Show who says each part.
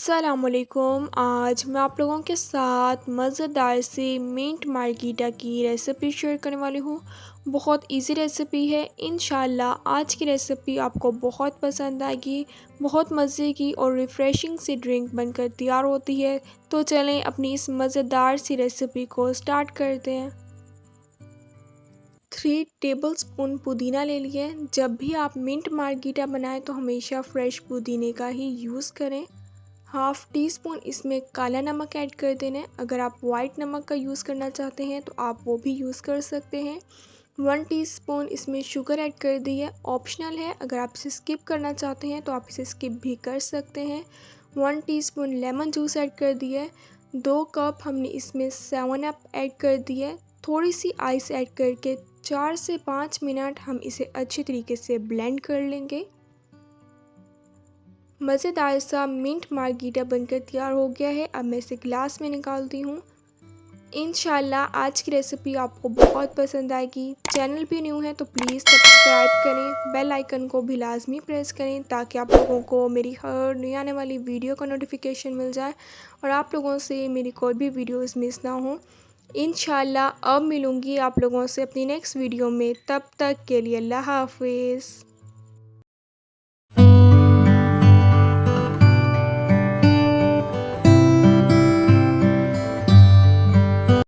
Speaker 1: अस्सलामुअलैकुम। आज मैं आप लोगों के साथ मज़ेदार सी मिंट मार्गीटा की रेसिपी शेयर करने वाली हूँ। बहुत इजी रेसिपी है। इंशाल्लाह आज की रेसिपी आपको बहुत पसंद आएगी। बहुत मज़े की और रिफ़्रेशिंग सी ड्रिंक बनकर तैयार होती है। तो चलें अपनी इस मज़ेदार सी रेसिपी को स्टार्ट करते हैं। 3 टेबलस्पून पुदीना ले लिए। जब भी आप मिंट मार्गीटा बनाएं तो हमेशा फ्रेश पुदीने का ही यूज़ करें। हाफ़ टी स्पून इसमें काला नमक ऐड कर देना है। अगर आप वाइट नमक का यूज़ करना चाहते हैं तो आप वो भी यूज़ कर सकते हैं। 1 टीस्पून इसमें शुगर ऐड कर दी है, ऑप्शनल है। अगर आप इसे स्किप करना चाहते हैं तो आप इसे स्किप भी कर सकते हैं। 1 टीस्पून लेमन जूस ऐड कर दिया है। 2 कप हमने इसमें 7 अप ऐड कर दी है। थोड़ी सी आइस ऐड करके 4 से 5 मिनट हम इसे अच्छी तरीके से ब्लेंड कर लेंगे। मज़ेदार सा मिंट मार्गीटा बनकर तैयार हो गया है। अब मैं इसे ग्लास में निकालती हूँ। इंशाल्लाह आज की रेसिपी आपको बहुत पसंद आएगी। चैनल पे न्यू है तो प्लीज़ सब्सक्राइब करें, बेल आइकन को भी लाजमी प्रेस करें ताकि आप लोगों को मेरी हर नई आने वाली वीडियो का नोटिफिकेशन मिल जाए और आप लोगों से मेरी कोई भी वीडियोस मिस ना हो। इंशाल्लाह अब मिलूँगी आप लोगों से अपनी नेक्स्ट वीडियो में। तब तक के लिए अल्लाह हाफिज़।